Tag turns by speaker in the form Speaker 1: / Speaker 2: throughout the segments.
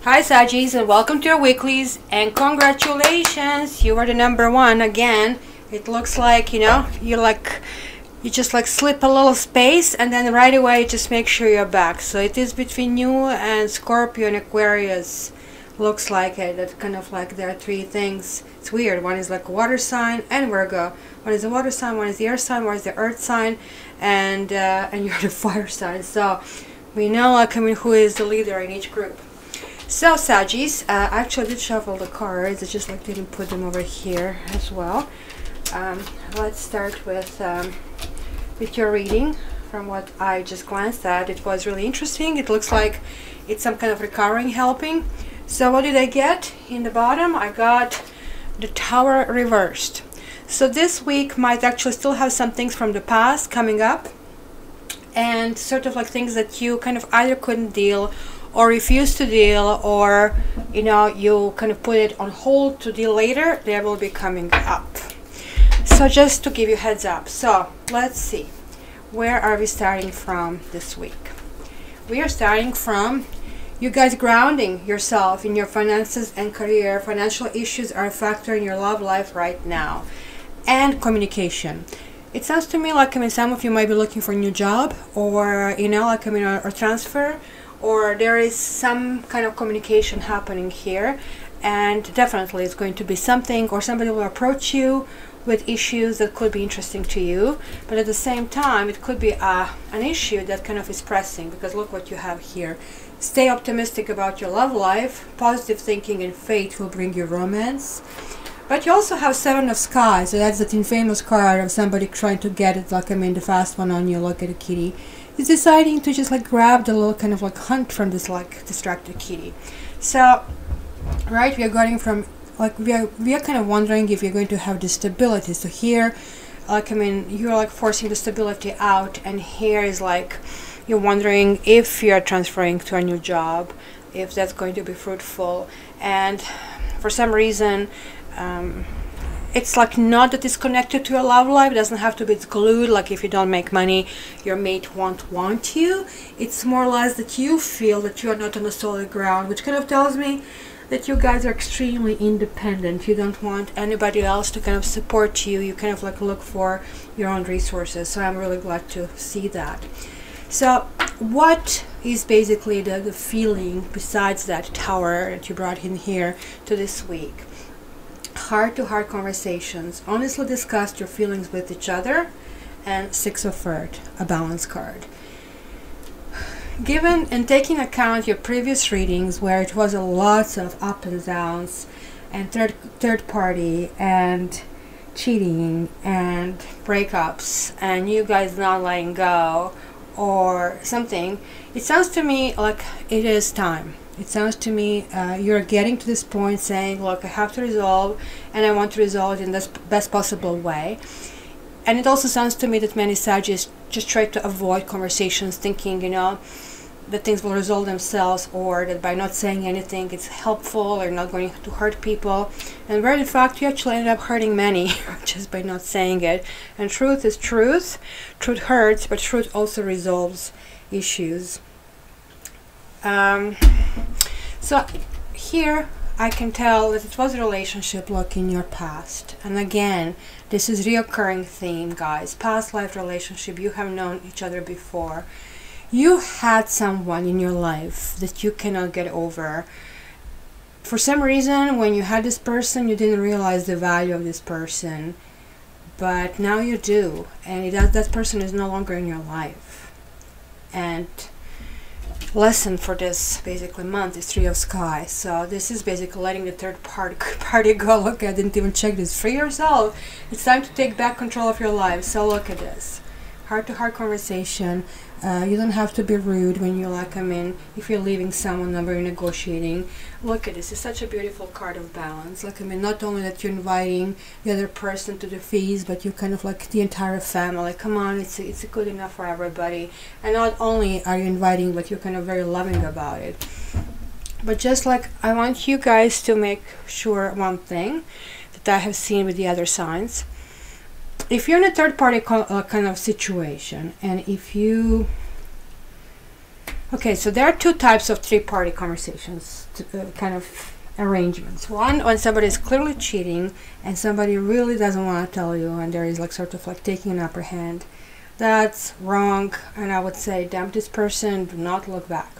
Speaker 1: Hi Saggies, and welcome to your weeklies, and congratulations, you are the #1 again. It looks like, you just like slip a little space and then right away just make sure you're back. So it is between you and Scorpio and Aquarius. Looks like it. That kind of like there are three things. It's weird. One is like water sign and Virgo. One is the water sign, one is the air sign, one is the earth sign, and you're the fire sign. So we know who is the leader in each group. So Saggies, I actually did shuffle the cards. I just like didn't put them over here as well. Let's start with your reading. From what I just glanced at, it was really interesting. It looks like it's some kind of recurring helping. So what did I get in the bottom? I got the Tower reversed. So this week might actually still have some things from the past coming up, and sort of like things that you kind of either couldn't deal or refuse to deal, or you kind of put it on hold to deal later. They will be coming up. So just to give you heads up. So let's see, where are we starting from this week? We are starting from you guys grounding yourself in your finances and career. Financial issues are a factor in your love life right now, and communication. It sounds to me like some of you might be looking for a new job, or or transfer, or there is some kind of communication happening here, and definitely it's going to be something, or somebody will approach you with issues that could be interesting to you, but at the same time it could be an issue that kind of is pressing, because look what you have here. Stay optimistic about your love life. Positive thinking and faith will bring you romance. But you also have Seven of Sky, so that's that infamous card of somebody trying to get it, the fast one on you. Look at the kitty. He's deciding to just grab the little kind of hunt from this distracted kitty. So, right, we are going from we are kind of wondering if you're going to have the stability. So here, you're forcing the stability out, and here is you're wondering if you're transferring to a new job, if that's going to be fruitful, and for some reason, it's not that it's connected to your love life. It doesn't have to be glued. If you don't make money, your mate won't want you. It's more or less that you feel that you are not on a solid ground, which kind of tells me that you guys are extremely independent. You don't want anybody else to kind of support you. You kind of look for your own resources. So I'm really glad to see that. So what is basically the feeling besides that Tower that you brought in here to this week? Heart-to-heart conversations. Honestly discuss your feelings with each other. And Six of Earth, a balance card. Given and taking account your previous readings, where it was a lot of up and downs, and third party, and cheating, and breakups, and you guys not letting go, or something, it sounds to me like it is time. It sounds to me you're getting to this point saying, look, I have to resolve, and I want to resolve it in the best possible way. And it also sounds to me that many Saggies just try to avoid conversations, thinking, that things will resolve themselves, or that by not saying anything it's helpful or not going to hurt people. And where in fact you actually end up hurting many just by not saying it. And truth is truth. Truth hurts, but truth also resolves issues. So here I can tell that it was a relationship in your past. And again, this is reoccurring theme, guys. Past life relationship. You have known each other before. You had someone in your life that you cannot get over. For some reason, when you had this person, you didn't realize the value of this person. But now you do. And that person is no longer in your life. And lesson for this basically month is Three of Sky. So this is basically letting the third party go. Look, I didn't even check this. Free yourself. It's time to take back control of your life. So look at this. Heart-to-heart conversation. You don't have to be rude when you're if you're leaving someone or you're negotiating. Look at this. It's such a beautiful card of balance. Not only that you're inviting the other person to the feast, but you're kind of the entire family. Come on, it's good enough for everybody. And not only are you inviting, but you're kind of very loving about it. But just I want you guys to make sure one thing that I have seen with the other signs. If you're in a third party kind of situation, and if you Okay, so there are two types of three-party conversations, kind of arrangements. One, when somebody is clearly cheating and somebody really doesn't want to tell you, and there is like sort of like taking an upper hand. That's wrong, and I would say dump this person, do not look back.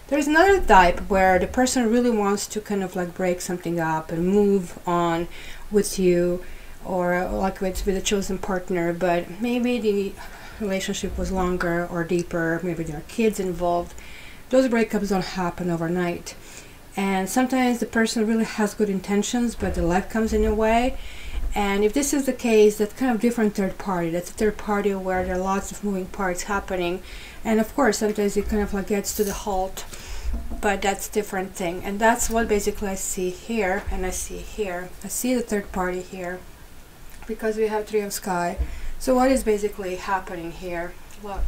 Speaker 1: There's another type where the person really wants to kind of like break something up and move on with you, or like with a chosen partner, but maybe the relationship was longer or deeper, maybe there are kids involved. Those breakups don't happen overnight, and sometimes the person really has good intentions, but the life comes in a way. And if this is the case, that's kind of different third party. That's a third party where there are lots of moving parts happening, and of course sometimes it kind of like gets to the halt, but that's a different thing. And that's what basically I see here, and I see here. I see the third party here because we have Three of Sky. So what is basically happening here? Look,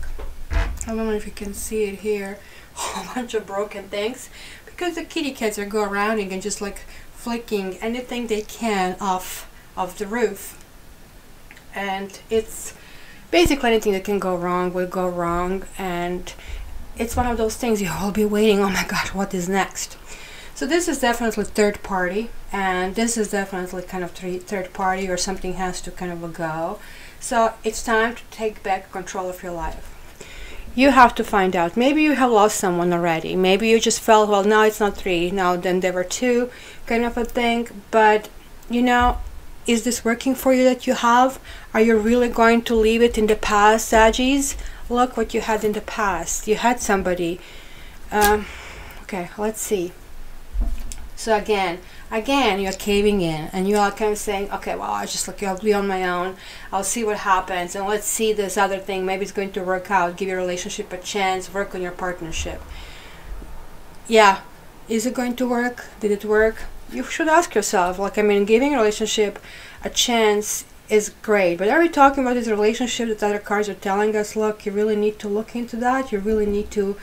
Speaker 1: I don't know if you can see it here. A whole bunch of broken things, because the kitty cats are going around and just like flicking anything they can off of the roof. And it's basically anything that can go wrong will go wrong, and it's one of those things you will be waiting, oh my god, what is next? So this is definitely third party, and this is definitely kind of third party, or something has to kind of go. So it's time to take back control of your life. You have to find out. Maybe you have lost someone already. Maybe you just felt, well, now it's not three, now then there were two, kind of a thing. But, you know, is this working for you that you have? Are you really going to leave it in the past, Saggies? Look what you had in the past. You had somebody. Okay, let's see. So again, you're caving in, and you're kind of saying, okay, well, I'll be on my own. I'll see what happens, and let's see this other thing. Maybe it's going to work out. Give your relationship a chance. Work on your partnership. Yeah, is it going to work? Did it work? You should ask yourself. Like, I mean, giving a relationship a chance is great, but are we talking about this relationship that other cards are telling us? Look, you really need to look into that. You really need to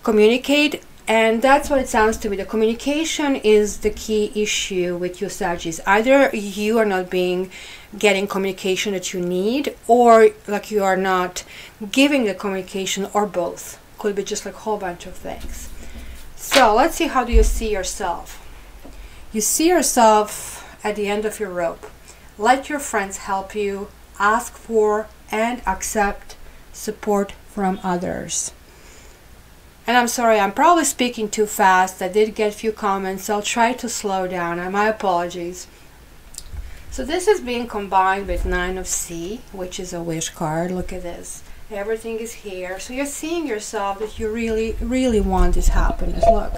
Speaker 1: communicate. And that's what it sounds to me. The communication is the key issue with you, Saggies. Either you are not getting communication that you need, or like you are not giving the communication, or both. Could be just like a whole bunch of things. So let's see, how do you see yourself? You see yourself at the end of your rope. Let your friends help you. Ask for and accept support from others. And I'm sorry, I'm probably speaking too fast. I did get a few comments, so I'll try to slow down, and my apologies. So this is being combined with Nine of Sea, which is a wish card. Look at this. Everything is here. So you're seeing yourself that you really, really want this happiness. Look,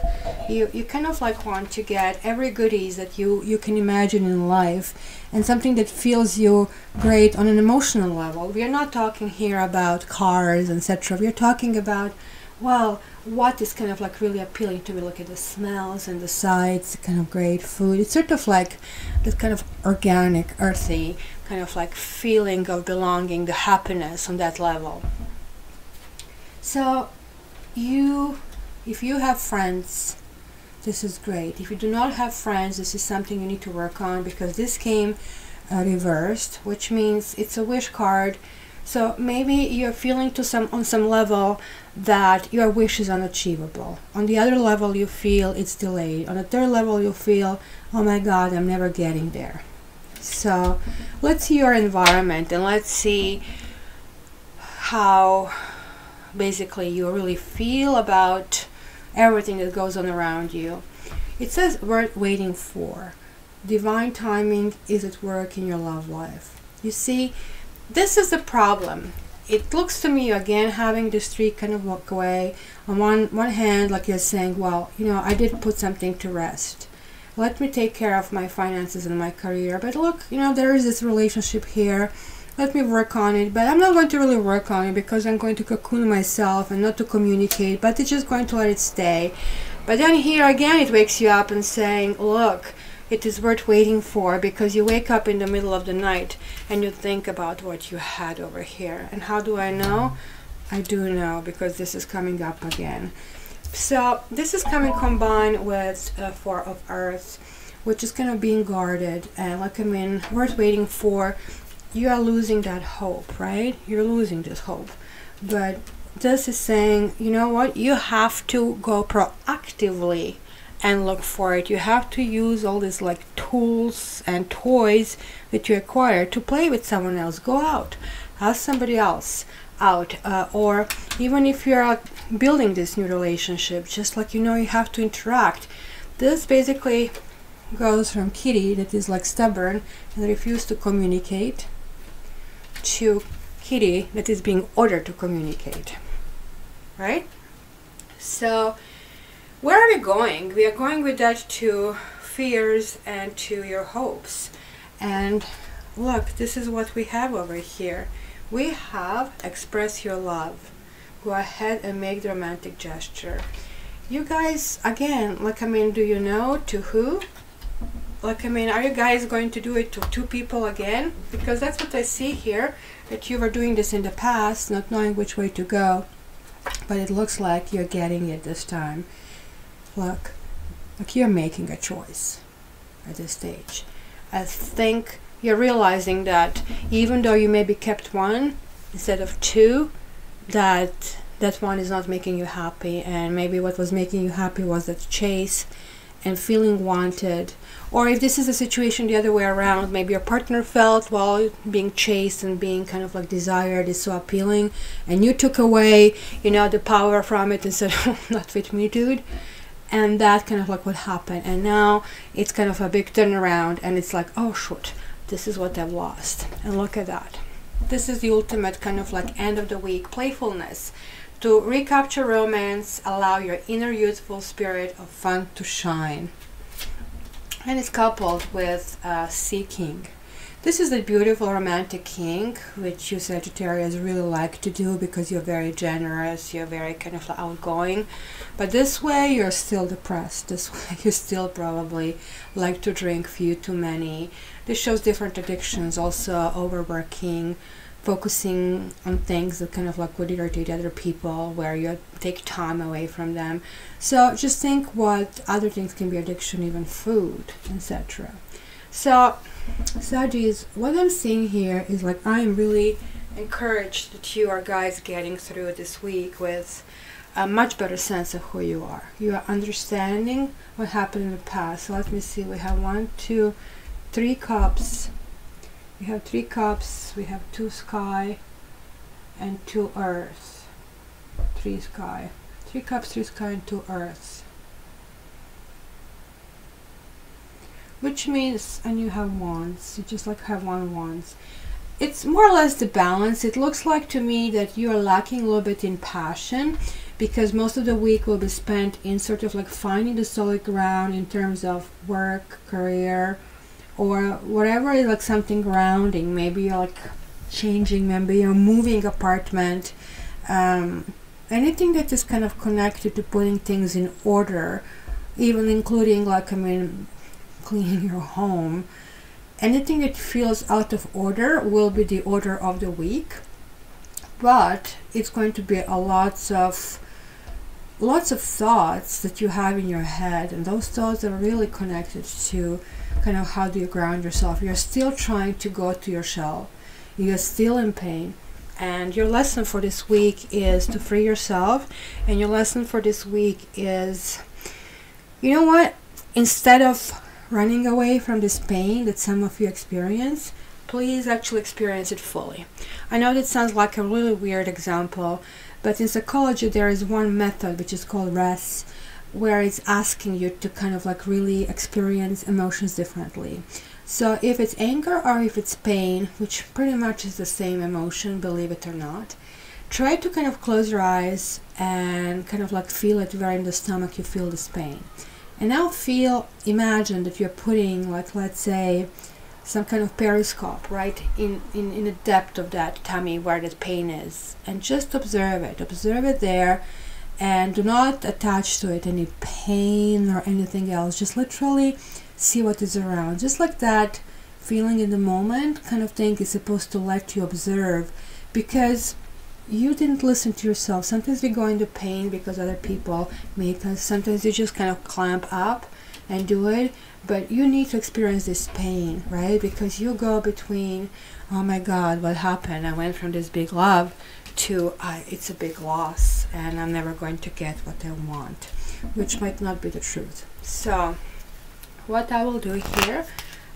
Speaker 1: you kind of like want to get every goodies that you can imagine in life, and something that feels you great on an emotional level. We are not talking here about cars, etc. We are talking about, well, what is kind of like really appealing to me. Look at the smells and the sights, kind of great food. It's sort of like this kind of organic, earthy, kind of like feeling of belonging, the happiness on that level. So if you have friends, this is great. If you do not have friends, this is something you need to work on, because this came reversed, which means it's a wish card. So maybe you're feeling on some level that your wish is unachievable. On the other level, you feel it's delayed. On the third level, you feel, oh my God, I'm never getting there. So let's see your environment, and let's see how basically you really feel about everything that goes on around you. It says worth waiting for. Divine timing is at work in your love life. You see, this is the problem. It looks to me, again, having this three kind of walk away. On one hand, like you're saying, well, you know, I did put something to rest. Let me take care of my finances and my career. But look, you know, there is this relationship here. Let me work on it. But I'm not going to really work on it, because I'm going to cocoon myself and not to communicate. But it's just going to let it stay. But then here again, it wakes you up and saying, look, it is worth waiting for, because you wake up in the middle of the night and you think about what you had over here. And how do I know? I do know, because this is coming up again. So this is coming combined with Four of Earth, which is kind of being guarded. And like, I mean, worth waiting for. You are losing that hope, right? You're losing this hope. But this is saying, you know what, you have to go proactively and look for it. You have to use all these like tools and toys that you acquire to play with someone else. Go out, ask somebody else out, or even if you're building this new relationship, just like, you know, you have to interact. This basically goes from Kitty, that is like stubborn and refuse to communicate, to Kitty that is being ordered to communicate, right? So where are we going? We are going with that to fears and to your hopes. And look, this is what we have over here. We have express your love. Go ahead and make the romantic gesture. You guys, again, like, I mean, do you know to who? Like, I mean, are you guys going to do it to 2 people again? Because that's what I see here, that you were doing this in the past, not knowing which way to go. But it looks like you're getting it this time. Look, like you're making a choice at this stage. I think you're realizing that even though you maybe kept 1 instead of 2, that one is not making you happy, and maybe what was making you happy was that chase and feeling wanted. Or if this is a situation the other way around, maybe your partner felt, well, being chased and being kind of like desired is so appealing, and you took away, you know, the power from it and said, oh, not with me, dude. And that kind of like what happened. And now it's kind of a big turnaround, and it's like, oh shoot, this is what I've lost. And look at that. This is the ultimate kind of like end of the week playfulness. To recapture romance, allow your inner youthful spirit of fun to shine. And it's coupled with seeking. This is the beautiful romantic king, which you Sagittarius really like to do because you're very generous, you're very kind of outgoing. But this way you're still depressed. This way you still probably like to drink few too many. This shows different addictions, also overworking, focusing on things that kind of like would irritate other people, where you take time away from them. So just think what other things can be addiction, even food, etc. So Saggies, what I'm seeing here is like, I'm really encouraged that you are guys getting through this week with a much better sense of who you are. You are understanding what happened in the past. So let me see, we have 1, 2, 3 cups. We have 3 cups, we have 2 sky and 2 earth. 3 sky. 3 cups, 3 sky and 2 earths. Which means, and you have wands, you just like have 1 wands. It's more or less the balance. It looks like to me that you are lacking a little bit in passion, because most of the week will be spent in sort of like finding the solid ground in terms of work, career, or whatever is like something grounding. Maybe you're like changing, maybe you're moving apartment, anything that is kind of connected to putting things in order, even including like, I mean, cleaning your home. Anything that feels out of order will be the order of the week, but it's going to be a lots of thoughts that you have in your head, and those thoughts are really connected to kind of how do you ground yourself. You're still trying to go to your shell, you're still in pain, and your lesson for this week is to free yourself. And your lesson for this week is, you know what, instead of running away from this pain that some of you experience, please actually experience it fully. I know that sounds like a really weird example, but in psychology there is one method which is called rest, where it's asking you to kind of like really experience emotions differently. So if it's anger or if it's pain, which pretty much is the same emotion, believe it or not, try to kind of close your eyes and kind of like feel it where in the stomach you feel this pain. And now imagine that you're putting, like, let's say, some kind of periscope right in the depth of that tummy where the pain is, and just observe it there, and do not attach to it any pain or anything else. Just literally see what is around. Just like that feeling in the moment kind of thing is supposed to let you observe, because you didn't listen to yourself. Sometimes we go into pain because other people make us. Sometimes you just kind of clamp up and do it, but you need to experience this pain, right? Because you go between, oh my God, what happened? I went from this big love to it's a big loss and I'm never going to get what I want, which might not be the truth. So what I will do here,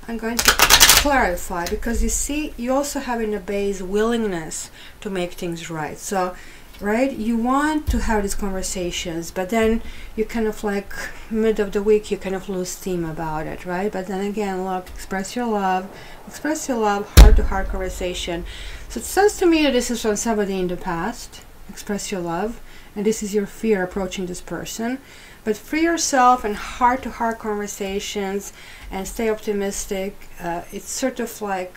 Speaker 1: I'm going to clarify, because you see, you also have in the base willingness to make things right. So, right, you want to have these conversations, but then you kind of like mid of the week, you kind of lose steam about it, right? But then again, look, express your love, heart-to-heart conversation. So it says to me that this is from somebody in the past. Express your love, and this is your fear approaching this person. But free yourself and heart-to-heart conversations and stay optimistic. It's sort of like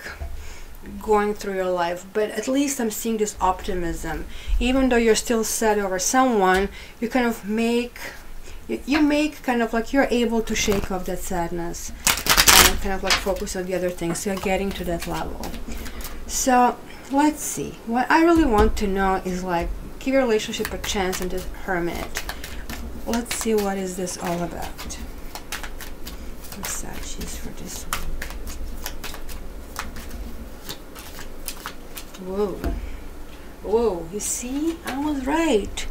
Speaker 1: going through your life, but at least I'm seeing this optimism. Even though you're still sad over someone, you kind of make, you make kind of like you're able to shake off that sadness and kind of like focus on the other things. So you're getting to that level. So let's see. What I really want to know is like, give your relationship a chance in this Hermit. Let's see what is this all about. Sagittarius for this week. Whoa. Whoa, you see? I was right.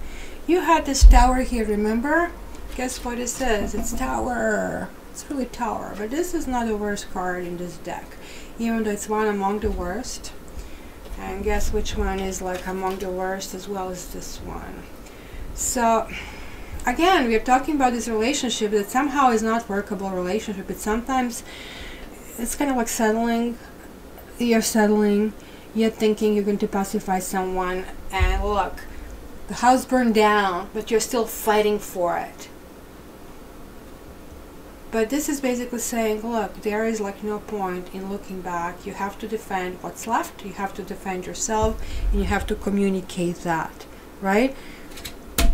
Speaker 1: You had this tower here, remember? Guess what it says? It's tower. It's really tower. But this is not the worst card in this deck, even though it's one among the worst. And guess which one is like among the worst as well as this one. So again, we are talking about this relationship that somehow is not workable relationship. But sometimes it's kind of like settling. You're settling. You're thinking you're going to pacify someone, and look, the house burned down, but you're still fighting for it. But this is basically saying, look, there is like no point in looking back. You have to defend what's left. You have to defend yourself, and you have to communicate that, right?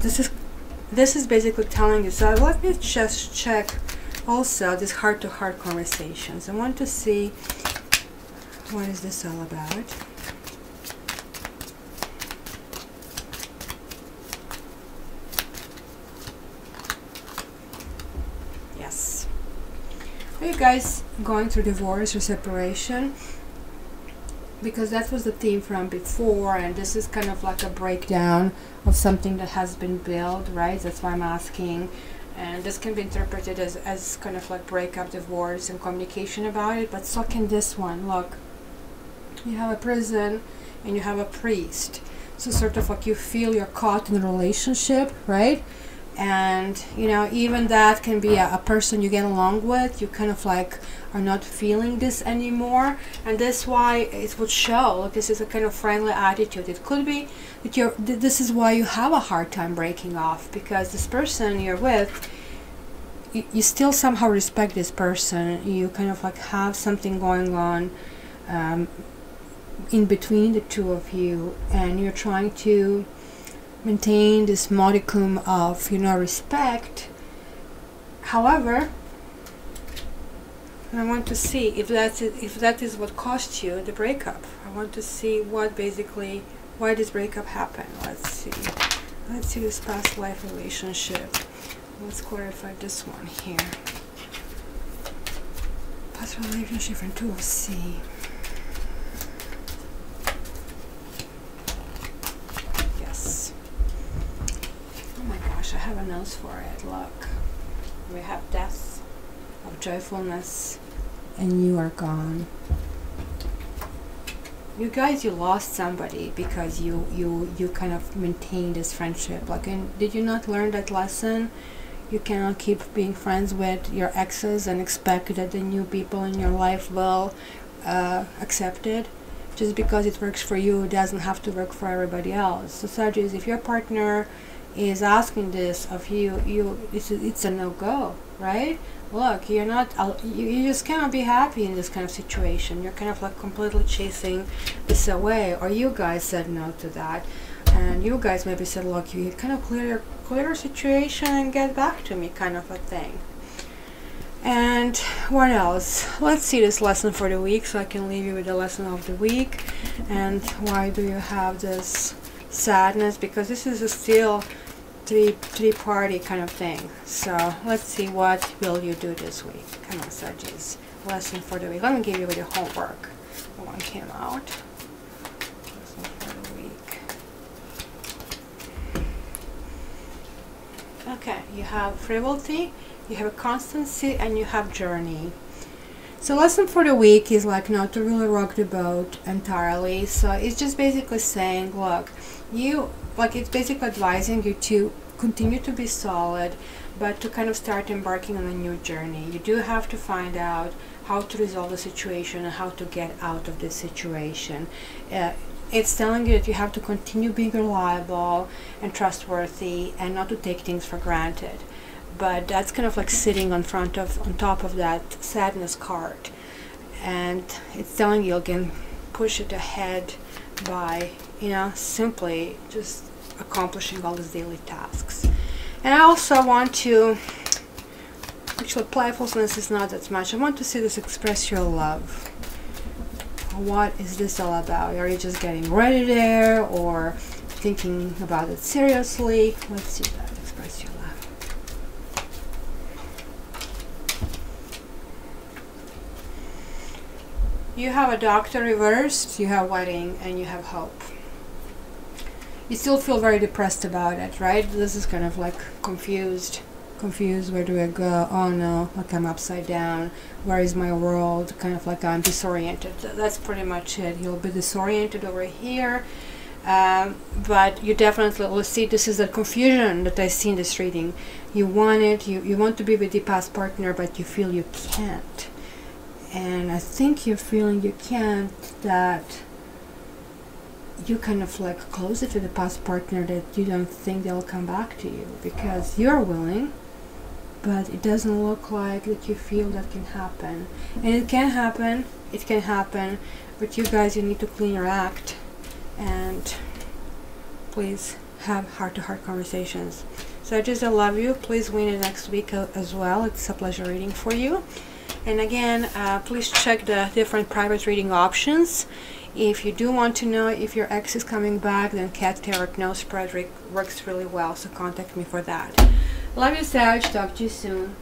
Speaker 1: This is basically telling you. So let me just check also this heart-to-heart conversations. I want to see what is this all about. Yes. Are you guys going through divorce or separation? Because that was the theme from before, and this is kind of like a breakdown of something that has been built, right? That's why I'm asking. And this can be interpreted as kind of like breakup, divorce, and communication about it. But so can this one. Look, you have a prison and you have a priest. So sort of like you feel you're caught in a relationship, right? And you know, even that can be a person you get along with. You kind of like are not feeling this anymore, and that's why it would show. Like, this is a kind of friendly attitude. It could be that this is why you have a hard time breaking off, because this person you're with, you still somehow respect this person. You kind of like have something going on in between the two of you, and you're trying to maintain this modicum of, you know, respect. However, I want to see if that is what cost you the breakup. I want to see what basically, why this breakup happened. Let's see this past life relationship. Let's clarify this one here. Past relationship and 2 of C. Yes. Oh my gosh, I have a nose for it. Look, we have death of joyfulness, and you are gone. You guys, you lost somebody because you kind of maintained this friendship. Like, and did you not learn that lesson? You cannot keep being friends with your exes and expect that the new people in your life will accept it. Just because it works for you, it doesn't have to work for everybody else. So Sagittarius, if your partner is asking this of you, it's a no-go, right? Look, you're not, you just cannot be happy in this kind of situation. You're kind of like completely chasing this away, or you guys said no to that, and you guys maybe said, look, you kind of clear your situation and get back to me, kind of a thing. And what else? Let's see this lesson for the week, so I can leave you with the lesson of the week. And why do you have this sadness? Because this is a still three-party kind of thing. So let's see, what will you do this week? Come on, Sagittarius. Lesson for the week. Let me give you with your homework. The one came out. Lesson for the week. Okay, you have frivolity, you have constancy, and you have journey. So lesson for the week is like not to really rock the boat entirely. So it's just basically saying, look, it's basically advising you to continue to be solid, but to kind of start embarking on a new journey. You do have to find out how to resolve the situation and how to get out of this situation. It's telling you that you have to continue being reliable and trustworthy and not to take things for granted. But that's kind of like sitting on top of that sadness card, and it's telling you can push it ahead by, you know, simply just accomplishing all these daily tasks. And I also want to, actually playfulness is not that much, I want to see this express your love. What is this all about? Are you just getting ready there or thinking about it seriously? Let's see that, express your love. You have a doctor reversed, you have wedding, and you have hope. You still feel very depressed about it, right? This is kind of like confused, where do I go? Oh no, like I'm upside down, where is my world? Kind of like I'm disoriented. That's pretty much it. You'll be disoriented over here, but you definitely will see, this is the confusion that I see in this reading. You want it, you want to be with the past partner, but you feel you can't. And I think you're feeling you can't, that you kind of like closer to the past partner, that you don't think they'll come back to you because you're willing, but it doesn't look like that you feel that can happen. And it can happen, but you guys, you need to clean your act and please have heart-to-heart conversations. So I love you. Please win it next week as well. It's a pleasure reading for you. And again, please check the different private reading options. If you do want to know if your ex is coming back, then Cat Tarot No Spread works really well, so contact me for that. Love you, Sag. Talk to you soon.